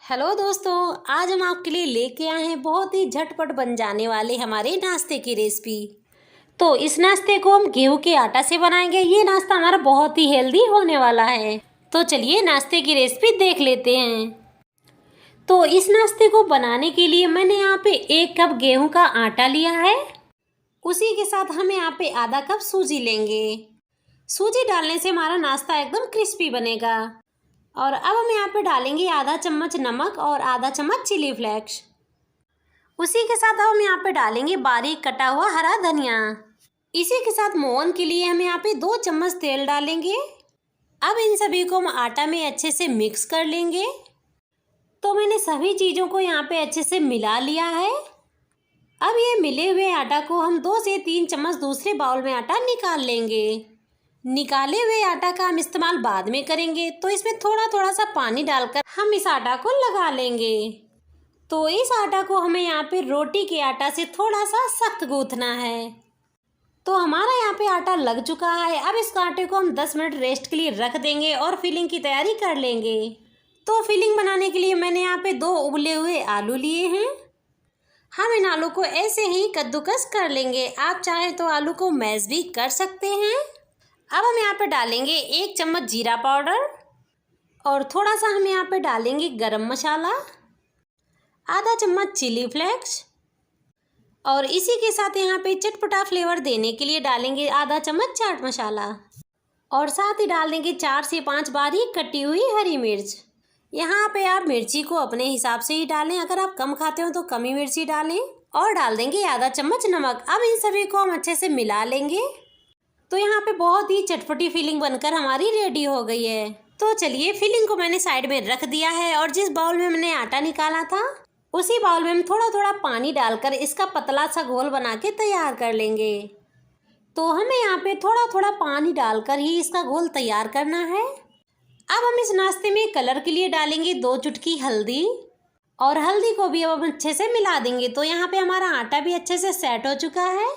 Hello दोस्तों, आज हम आपके लिए लेके आए हैं बहुत ही झटपट बन जाने वाले हमारे नाश्ते की रेसिपी। तो इस नाश्ते को हम गेहूं के आटा से बनाएंगे। ये नाश्ता हमारा बहुत ही हेल्दी होने वाला है। तो चलिए नाश्ते की रेसिपी देख लेते हैं। तो इस नाश्ते को बनाने के लिए मैंने यहाँ पे 1 कप गेहूं का आटा लिया है। उसी के साथ हम यहाँ पे आधा कप सूजी लेंगे। सूजी डालने से हमारा नाश्ता एकदम क्रिस्पी बनेगा। और अब हम यहाँ पे डालेंगे आधा चम्मच नमक और आधा चम्मच चिली फ्लेक्स। उसी के साथ हम यहाँ पे डालेंगे बारीक कटा हुआ हरा धनिया। इसी के साथ मोहन के लिए हम यहाँ पे 2 चम्मच तेल डालेंगे। अब इन सभी को हम आटा में अच्छे से मिक्स कर लेंगे। तो मैंने सभी चीज़ों को यहाँ पे अच्छे से मिला लिया है। अब ये मिले हुए आटा को हम 2 से 3 चम्मच दूसरे बाउल में आटा निकाल लेंगे। निकाले हुए आटा का हम इस्तेमाल बाद में करेंगे, तो इसमें थोड़ा थोड़ा सा पानी डालकर हम इस आटा को लगा लेंगे। तो इस आटा को हमें यहाँ पे रोटी के आटा से थोड़ा सा सख्त गूंथना है। तो हमारा यहाँ पे आटा लग चुका है। अब इस आटे को हम 10 मिनट रेस्ट के लिए रख देंगे और फिलिंग की तैयारी कर लेंगे। तो फिलिंग बनाने के लिए मैंने यहाँ पे 2 उबले हुए आलू लिए हैं। हम इन आलू को ऐसे ही कद्दूकस कर लेंगे। आप चाहें तो आलू को मैश भी कर सकते हैं। अब हम यहाँ पे डालेंगे 1 चम्मच जीरा पाउडर और थोड़ा सा हम यहाँ पे डालेंगे गरम मसाला, आधा चम्मच चिली फ्लेक्स और इसी के साथ यहाँ पे चटपटा फ्लेवर देने के लिए डालेंगे आधा चम्मच चाट मसाला और साथ ही डाल देंगे 4 से 5 बारीक कटी हुई हरी मिर्च। यहाँ पे आप मिर्ची को अपने हिसाब से ही डालें। अगर आप कम खाते हो तो कम ही मिर्ची डालें और डाल देंगे आधा चम्मच नमक। अब इन सभी को हम अच्छे से मिला लेंगे। तो यहाँ पे बहुत ही चटपटी फिलिंग बनकर हमारी रेडी हो गई है। तो चलिए फिलिंग को मैंने साइड में रख दिया है और जिस बाउल में मैंने आटा निकाला था उसी बाउल में हम थोड़ा थोड़ा पानी डालकर इसका पतला सा घोल बना के तैयार कर लेंगे। तो हमें यहाँ पे थोड़ा थोड़ा पानी डालकर ही इसका घोल तैयार करना है। अब हम इस नाश्ते में कलर के लिए डालेंगे 2 चुटकी हल्दी और हल्दी को भी अब हम अच्छे से मिला देंगे। तो यहाँ पे हमारा आटा भी अच्छे से सेट हो चुका है।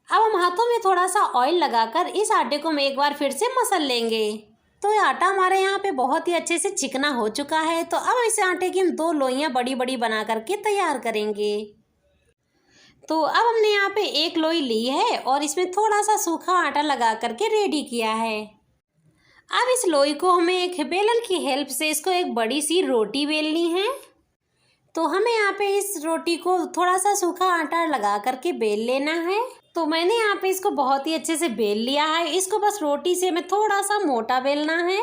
अब हम हाथों में थोड़ा सा ऑयल लगाकर इस आटे को हम एक बार फिर से मसल लेंगे। तो ये आटा हमारे यहाँ पे बहुत ही अच्छे से चिकना हो चुका है। तो अब इस आटे की हम 2 लोइयाँ बड़ी बड़ी बना करके तैयार करेंगे। तो अब हमने यहाँ पे 1 लोई ली है और इसमें थोड़ा सा सूखा आटा लगा करके रेडी किया है। अब इस लोई को हमें एक बेलन की हेल्प से इसको एक बड़ी सी रोटी बेलनी है। तो हमें यहाँ पे इस रोटी को थोड़ा सा सूखा आटा लगा करके बेल लेना है। तो मैंने यहाँ पे इसको बहुत ही अच्छे से बेल लिया है। इसको बस रोटी से हमें थोड़ा सा मोटा बेलना है।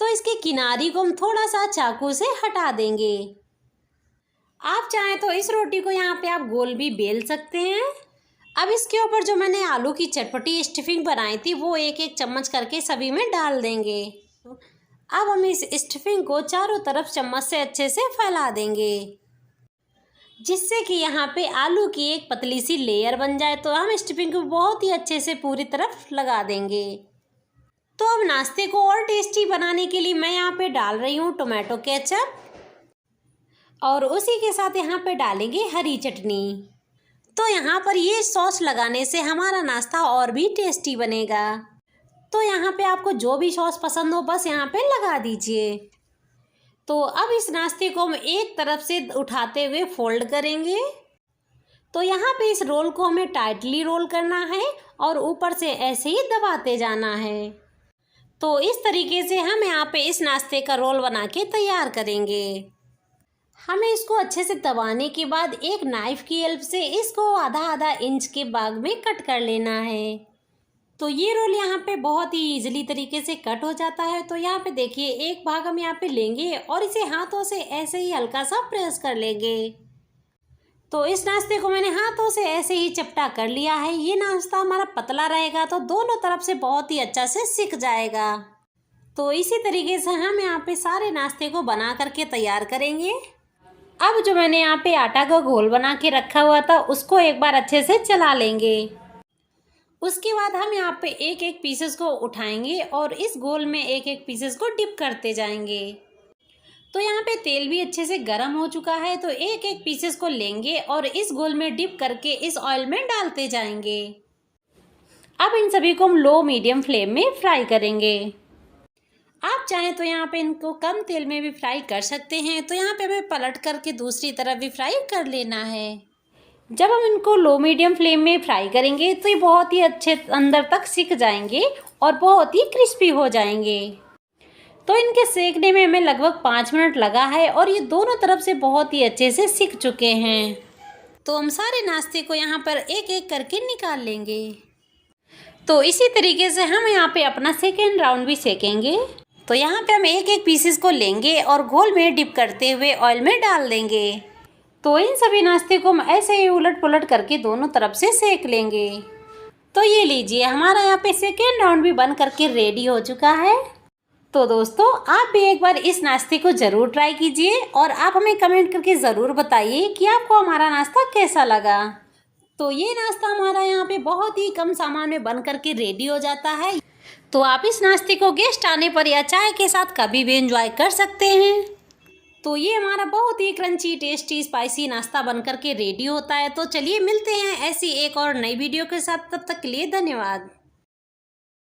तो इसके किनारी को हम थोड़ा सा चाकू से हटा देंगे। आप चाहें तो इस रोटी को यहाँ पे आप गोल भी बेल सकते हैं। अब इसके ऊपर जो मैंने आलू की चटपटी स्टफिंग बनाई थी वो 1-1 चम्मच करके सभी में डाल देंगे। अब हम इस स्टफिंग को चारों तरफ चम्मच से अच्छे से फैला देंगे, जिससे कि यहाँ पे आलू की एक पतली सी लेयर बन जाए। तो हम स्टफिंग को बहुत ही अच्छे से पूरी तरफ लगा देंगे। तो अब नाश्ते को और टेस्टी बनाने के लिए मैं यहाँ पे डाल रही हूँ टोमेटो केचप और उसी के साथ यहाँ पे डालेंगे हरी चटनी। तो यहाँ पर ये सॉस लगाने से हमारा नाश्ता और भी टेस्टी बनेगा। तो यहाँ पे आपको जो भी सॉस पसंद हो बस यहाँ पे लगा दीजिए। तो अब इस नाश्ते को हम एक तरफ से उठाते हुए फोल्ड करेंगे। तो यहाँ पे इस रोल को हमें टाइटली रोल करना है और ऊपर से ऐसे ही दबाते जाना है। तो इस तरीके से हम यहाँ पे इस नाश्ते का रोल बना के तैयार करेंगे। हमें इसको अच्छे से दबाने के बाद एक नाइफ की हेल्प से इसको आधा इंच के भाग में कट कर लेना है। तो ये रोल यहाँ पे बहुत ही इजीली तरीके से कट हो जाता है। तो यहाँ पे देखिए एक भाग हम यहाँ पे लेंगे और इसे हाथों से ऐसे ही हल्का सा प्रेस कर लेंगे। तो इस नाश्ते को मैंने हाथों से ऐसे ही चपटा कर लिया है। ये नाश्ता हमारा पतला रहेगा तो दोनों तरफ से बहुत ही अच्छा से सिक जाएगा। तो इसी तरीके से हम यहाँ पे सारे नाश्ते को बना करके तैयार करेंगे। अब जो मैंने यहाँ पे आटा का घोल बना के रखा हुआ था उसको एक बार अच्छे से चला लेंगे। उसके बाद हम यहाँ पे 1-1 पीसेस को उठाएंगे और इस घोल में 1-1 पीसेस को डिप करते जाएंगे। तो यहाँ पे तेल भी अच्छे से गर्म हो चुका है। तो 1-1 पीसेस को लेंगे और इस घोल में डिप करके इस ऑयल में डालते जाएंगे। अब इन सभी को हम लो मीडियम फ्लेम में फ्राई करेंगे। आप चाहें तो यहाँ पे इनको कम तेल में भी फ्राई कर सकते हैं। तो यहाँ पे हमें पलट करके दूसरी तरफ भी फ्राई कर लेना है। जब हम इनको लो मीडियम फ्लेम में फ्राई करेंगे तो ये बहुत ही अच्छे अंदर तक सिक जाएंगे और बहुत ही क्रिस्पी हो जाएंगे। तो इनके सेकने में हमें लगभग 5 मिनट लगा है और ये दोनों तरफ से बहुत ही अच्छे से सिक चुके हैं। तो हम सारे नाश्ते को यहाँ पर एक एक करके निकाल लेंगे। तो इसी तरीके से हम यहाँ पे अपना सेकेंड राउंड भी सेकेंगे। तो यहाँ पे हम एक एक पीसेस को लेंगे और घोल में डिप करते हुए ऑयल में डाल देंगे। तो इन सभी नाश्ते को हम ऐसे ही उलट पुलट करके दोनों तरफ से सेक लेंगे। तो ये लीजिए, हमारा यहाँ पे सेकेंड राउंड भी बन करके रेडी हो चुका है। तो दोस्तों, आप भी एक बार इस नाश्ते को ज़रूर ट्राई कीजिए और आप हमें कमेंट करके ज़रूर बताइए कि आपको हमारा नाश्ता कैसा लगा। तो ये नाश्ता हमारा यहाँ पे बहुत ही कम सामान में बन करके रेडी हो जाता है। तो आप इस नाश्ते को गेस्ट आने पर या चाय के साथ कभी भी एंजॉय कर सकते हैं। तो ये हमारा बहुत ही क्रंची, टेस्टी, स्पाइसी नाश्ता बन करके रेडी होता है। तो चलिए मिलते हैं ऐसी एक और नई वीडियो के साथ। तब तक के लिए धन्यवाद।